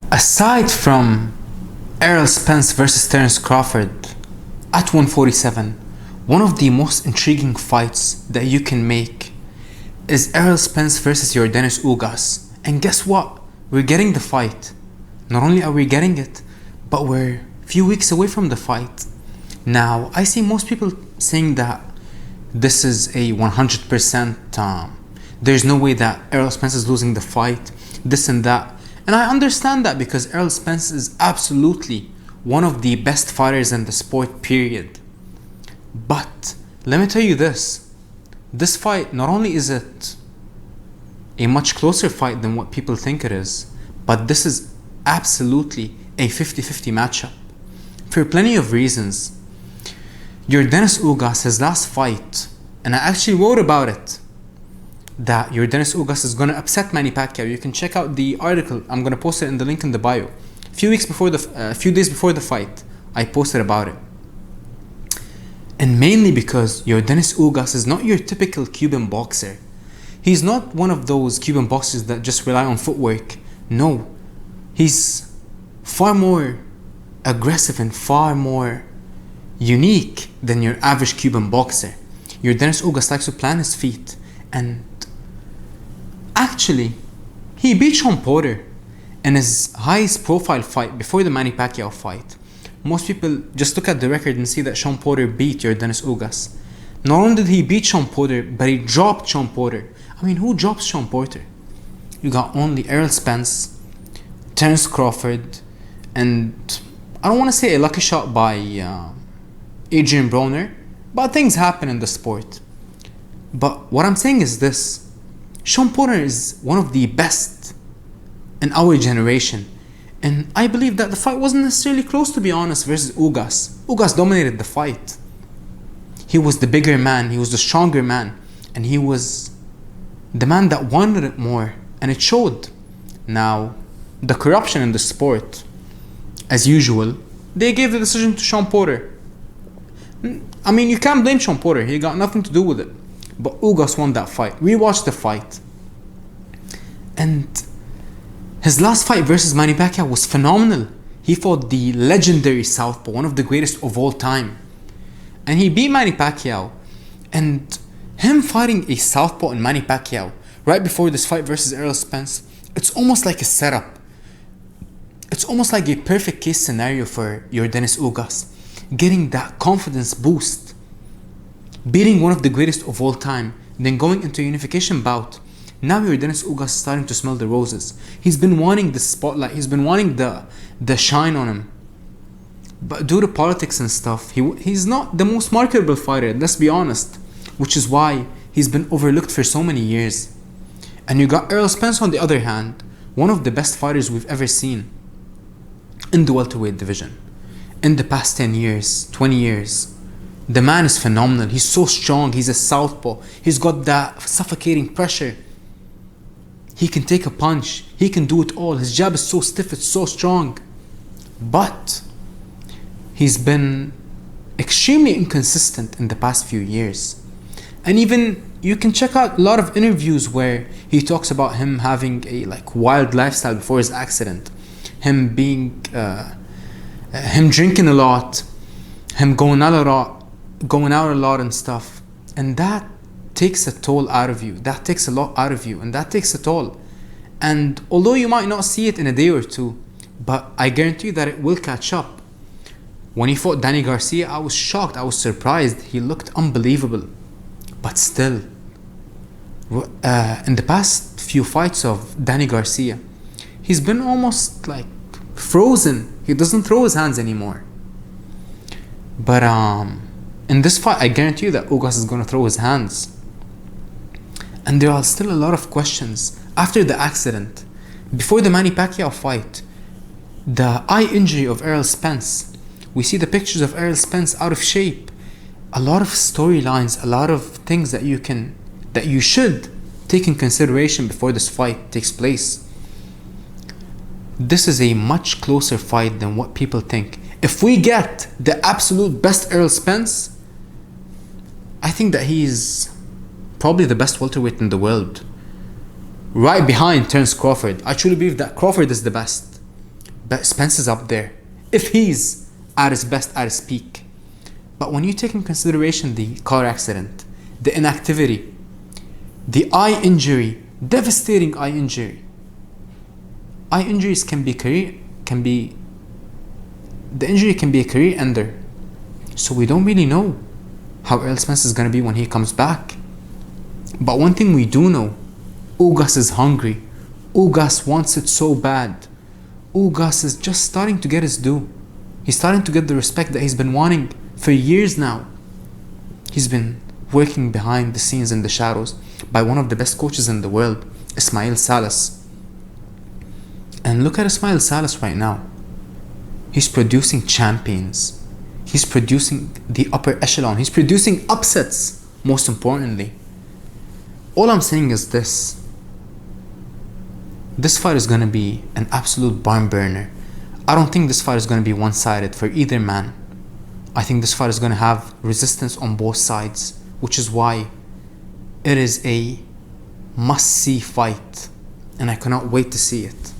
Aside from Errol Spence versus Terence Crawford at 147, one of the most intriguing fights that you can make is Errol Spence versus Yordenis Ugas. And guess what? We're getting the fight. Not only are we getting it, but we're a few weeks away from the fight. Now, I see most people saying that this is a 100%, there's no way that Errol Spence is losing the fight, this and that. And I understand that because Errol Spence is absolutely one of the best fighters in the sport, period. But let me tell you this. This fight, not only is it a much closer fight than what people think it is, but this is absolutely a 50-50 matchup. For plenty of reasons. Yordenis Ugas, his last fight, and I actually wrote about it, that Yordenis Ugas is going to upset Manny Pacquiao. You can check out the article. I'm going to post it in the link in the bio. A few days before the fight, I posted about it. And mainly because Yordenis Ugas is not your typical Cuban boxer. He's not one of those Cuban boxers that just rely on footwork. No, he's far more aggressive and far more unique than your average Cuban boxer. Yordenis Ugas likes to plant his feet, and actually, he beat Sean Porter in his highest profile fight before the Manny Pacquiao fight. Most people just look at the record and see that Sean Porter beat Yordenis Ugas. Not only did he beat Sean Porter, but he dropped Sean Porter. I mean, who drops Sean Porter? You got only Errol Spence, Terence Crawford, and I don't want to say a lucky shot by Adrian Broner, but things happen in the sport. But what I'm saying is this: Sean Porter is one of the best in our generation. And I believe that the fight wasn't necessarily close, to be honest, versus Ugas. Ugas dominated the fight. He was the bigger man, he was the stronger man, and he was the man that wanted it more, and it showed. Now, the corruption in the sport, as usual, they gave the decision to Sean Porter. I mean, you can't blame Sean Porter, he got nothing to do with it. But Ugas won that fight. We watched the fight. And his last fight versus Manny Pacquiao was phenomenal. He fought the legendary Southpaw, one of the greatest of all time. And he beat Manny Pacquiao. And him fighting a Southpaw and Manny Pacquiao right before this fight versus Errol Spence, it's almost like a setup. It's almost like a perfect case scenario for Yordenis Ugas. Getting that confidence boost. Beating one of the greatest of all time, then going into a unification bout. Now Yordenis Ugas is starting to smell the roses. He's been wanting the spotlight, he's been wanting the shine on him. But due to politics and stuff, he's not the most marketable fighter, let's be honest. Which is why he's been overlooked for so many years. And you got Errol Spence on the other hand, one of the best fighters we've ever seen in the welterweight division. In the past 10 years, 20 years. The man is phenomenal. He's so strong. He's a southpaw. He's got that suffocating pressure. He can take a punch. He can do it all. His jab is so stiff. It's so strong. But he's been extremely inconsistent in the past few years. And even you can check out a lot of interviews where he talks about him having a wild lifestyle before his accident. Him being, him drinking a lot. Him going out a lot and stuff, and that takes a toll out of you. That takes a lot out of you, and that takes a toll. And although you might not see it in a day or two, but I guarantee you that it will catch up. When he fought Danny Garcia, I was shocked, I was surprised. He looked unbelievable. But still, in the past few fights of Danny Garcia, he's been almost frozen. He doesn't throw his hands anymore. But in this fight, I guarantee you that Ugas is going to throw his hands. And there are still a lot of questions. After the accident, before the Manny Pacquiao fight, the eye injury of Errol Spence, we see the pictures of Errol Spence out of shape. A lot of storylines, a lot of things that you should take in consideration before this fight takes place. This is a much closer fight than what people think. If we get the absolute best Errol Spence, I think that he's probably the best welterweight in the world. Right behind Terence Crawford. I truly believe that Crawford is the best. But Spence is up there. If he's at his best, at his peak. But when you take in consideration the car accident, the inactivity, the eye injury, devastating eye injury. Eye injuries the injury can be a career ender. So we don't really know how Errol Spence is going to be when he comes back. But one thing we do know, Ugas is hungry. Ugas wants it so bad. Ugas is just starting to get his due. He's starting to get the respect that he's been wanting for years now. He's been working behind the scenes in the shadows by one of the best coaches in the world, Ismail Salas. And look at Ismail Salas right now. He's producing champions. He's producing the upper echelon. He's producing upsets, most importantly. All I'm saying is this. This fight is going to be an absolute barn burner. I don't think this fight is going to be one-sided for either man. I think this fight is going to have resistance on both sides, which is why it is a must-see fight, and I cannot wait to see it.